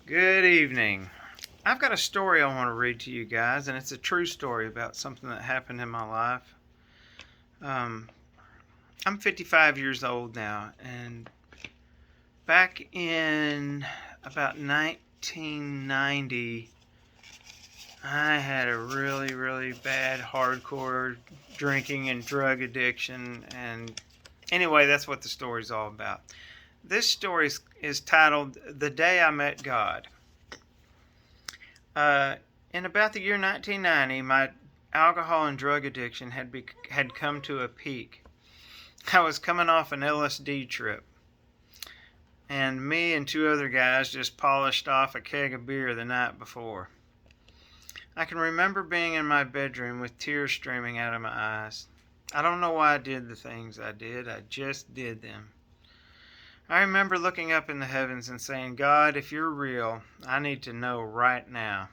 Good evening. I've got a story I want to read to you guys, and it's a true story about something that happened in my life. Um, I'm 55 years old now, and back in about 1990, I had a really, really bad, hardcore drinking and drug addiction. And anyway, that's what the story's all about. This story is titled The Day I Met God. Uh, in about the year 1990, my alcohol and drug addiction had come to a peak. I was coming off an LSD trip, and me and two other guys just polished off a keg of beer the night before. I can remember being in my bedroom with tears streaming out of my eyes. I don't know why I did the things I did, I just did them. I remember looking up in the heavens and saying, God, if you're real, I need to know right now.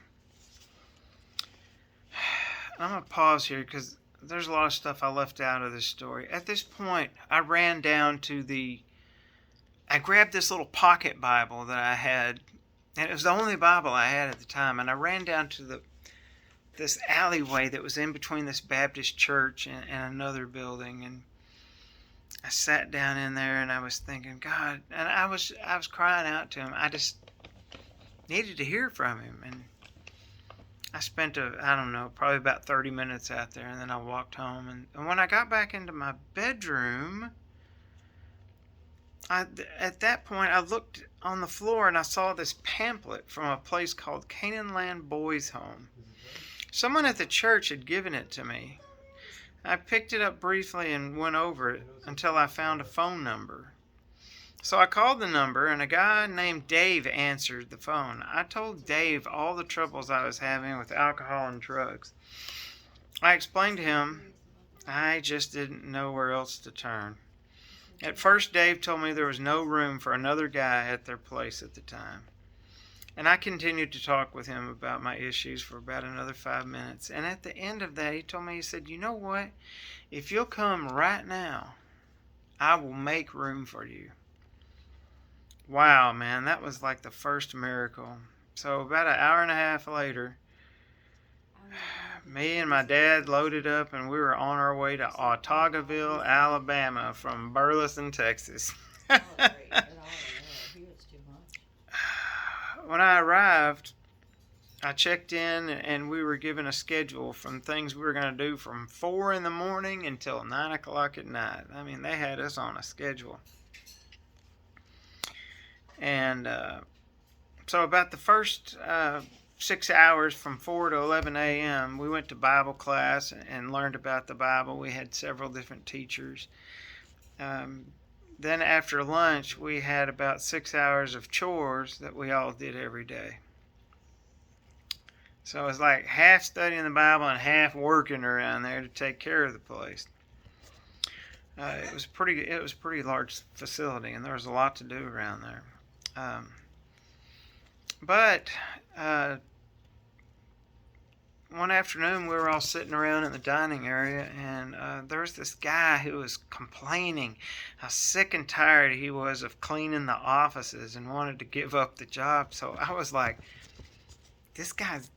I'm going to pause here because there's a lot of stuff I left out of this story. At this point, I ran down to I grabbed this little pocket Bible that I had, and it was the only Bible I had at the time, and I ran down to this alleyway that was in between this Baptist church and another building, and I sat down in there and I was thinking, God, and I was crying out to him. I just needed to hear from him, and I spent I don't know, probably about 30 minutes out there, and then I walked home, and when I got back into my bedroom, at that point I looked on the floor and I saw this pamphlet from a place called Canaan Land Boys Home. Someone at the church had given it to me. I picked it up briefly and went over it until I found a phone number. So I called the number, and a guy named Dave answered the phone. I told Dave all the troubles I was having with alcohol and drugs. I explained to him I just didn't know where else to turn. At first, Dave told me there was no room for another guy at their place at the time. And I continued to talk with him about my issues for about another 5 minutes. And at the end of that, he told me, he said, you know what? If you'll come right now, I will make room for you. Wow, man, that was like the first miracle. So about an hour and a half later, me and my dad loaded up and we were on our way to Autaugoville, Alabama from Burleson, Texas. When I arrived, I checked in and we were given a schedule from things we were going to do from 4 in the morning until 9 o'clock at night. I mean, they had us on a schedule. And so about the first 6 hours from 4 to 11 a.m., we went to Bible class and learned about the Bible. We had several different teachers. Then after lunch, we had about 6 hours of chores that we all did every day. So it was like half studying the Bible and half working around there to take care of the place. It was a pretty large facility, and there was a lot to do around there. But one afternoon we were all sitting around in the dining area, and there was this guy who was complaining how sick and tired he was of cleaning the offices and wanted to give up the job. So I was like, this guy's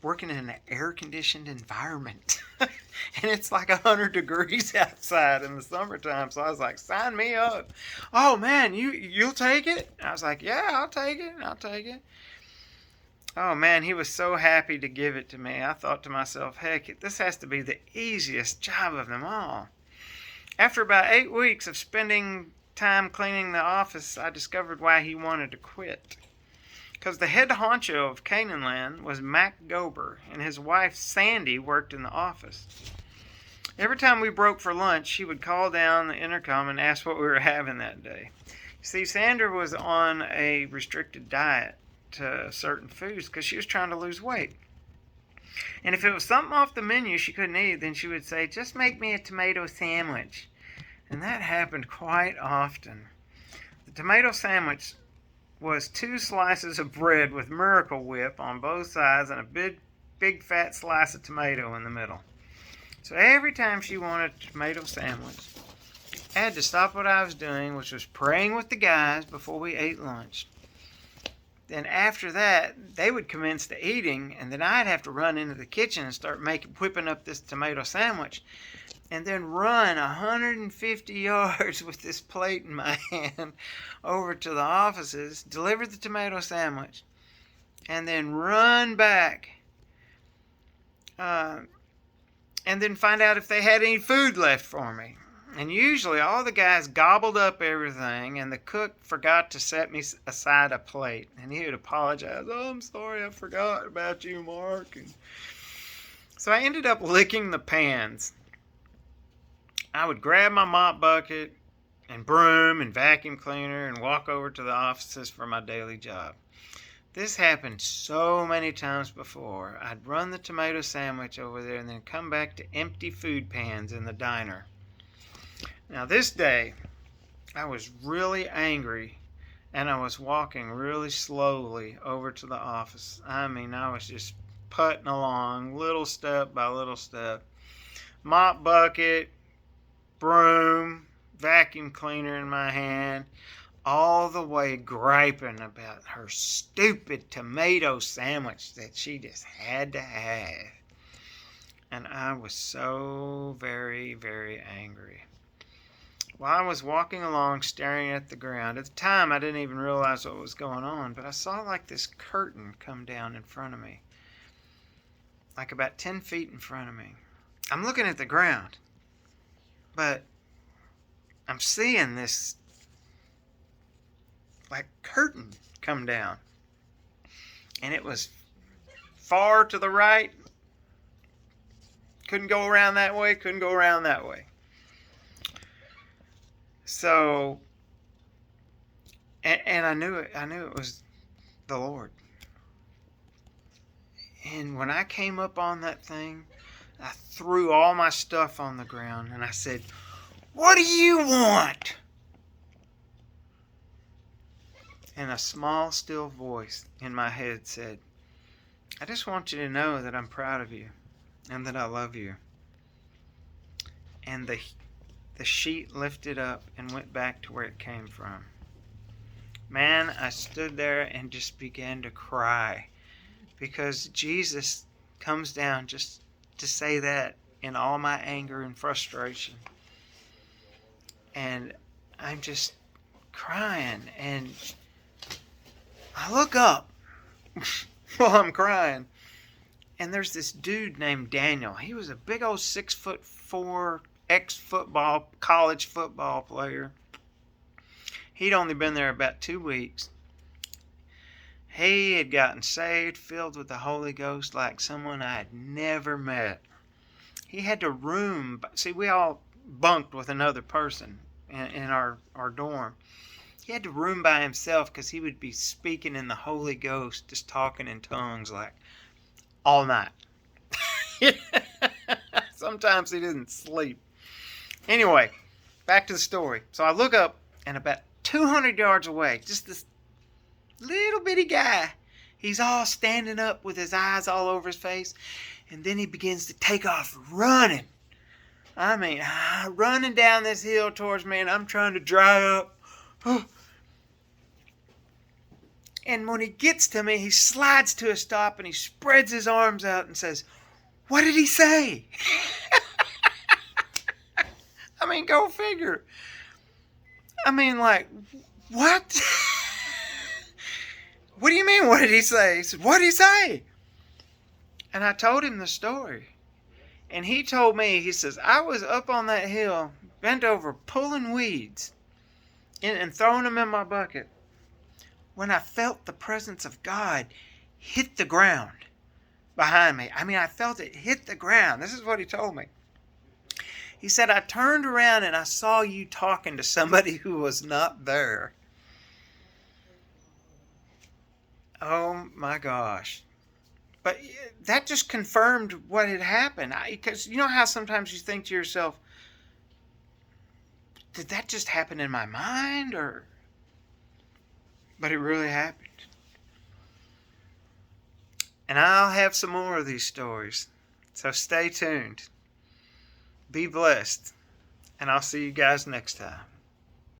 working in an air-conditioned environment. And it's like 100 degrees outside in the summertime. So I was like, sign me up. Oh, man, you'll take it? I was like, yeah, I'll take it. Oh, man, he was so happy to give it to me. I thought to myself, heck, this has to be the easiest job of them all. After about 8 weeks of spending time cleaning the office, I discovered why he wanted to quit. Because the head honcho of Canaan Land was Mac Gober, and his wife Sandy worked in the office. Every time we broke for lunch, she would call down the intercom and ask what we were having that day. You see, Sandra was on a restricted diet to certain foods because she was trying to lose weight. And if it was something off the menu she couldn't eat, then she would say, just make me a tomato sandwich. And that happened quite often. The tomato sandwich was 2 slices of bread with Miracle Whip on both sides and a big fat slice of tomato in the middle. So every time she wanted a tomato sandwich, I had to stop what I was doing, which was praying with the guys before we ate lunch. then after that, they would commence the eating, and then I'd have to run into the kitchen and start whipping up this tomato sandwich, and then run 150 yards with this plate in my hand over to the offices, deliver the tomato sandwich, and then run back, and then find out if they had any food left for me. And usually all the guys gobbled up everything, and the cook forgot to set me aside a plate. And he would apologize. "Oh, I'm sorry, I forgot about you, Mark." And so I ended up licking the pans. I would grab my mop bucket and broom and vacuum cleaner and walk over to the offices for my daily job. This happened so many times before. I'd run the tomato sandwich over there and then come back to empty food pans in the diner. Now this day, I was really angry, and I was walking really slowly over to the office. I mean, I was just putting along, little step by little step. Mop bucket, broom, vacuum cleaner in my hand, all the way griping about her stupid tomato sandwich that she just had to have. And I was so very, very angry. While I was walking along staring at the ground, at the time I didn't even realize what was going on, but I saw like this curtain come down in front of me, like about 10 feet in front of me. I'm looking at the ground, but I'm seeing this like curtain come down, and it was far to the right. Couldn't go around that way, couldn't go around that way. So, and I knew it was the Lord. And when I came up on that thing, I threw all my stuff on the ground and I said, "What do you want?" And a small, still voice in my head said, "I just want you to know that I'm proud of you and that I love you." And the sheet lifted up and went back to where it came from. Man, I stood there and just began to cry, because Jesus comes down just to say that in all my anger and frustration. And I'm just crying, and I look up while I'm crying, and there's this dude named Daniel. He was a big old 6'4" ex-football, college football player. He'd only been there about 2 weeks. He had gotten saved, filled with the Holy Ghost like someone I had never met. He had to room. See, we all bunked with another person in our dorm. He had to room by himself because he would be speaking in the Holy Ghost, just talking in tongues like all night. Sometimes he didn't sleep. Anyway, back to the story. So I look up, and about 200 yards away, just this little bitty guy, he's all standing up with his eyes all over his face, and then he begins to take off running. I mean, running down this hill towards me, and I'm trying to dry up. And when he gets to me, he slides to a stop, and he spreads his arms out and says, "What did he say?" I mean, go figure. I mean, like, what? What do you mean, what did he say? He said, "What did he say?" And I told him the story. And he told me, he says, "I was up on that hill, bent over, pulling weeds and throwing them in my bucket, when I felt the presence of God hit the ground behind me. I mean, I felt it hit the ground." This is what he told me. He said, "I turned around and I saw you talking to somebody who was not there." Oh my gosh. But that just confirmed what had happened. Because you know how sometimes you think to yourself, did that just happen in my mind? But it really happened. And I'll have some more of these stories. So stay tuned. Be blessed. And I'll see you guys next time.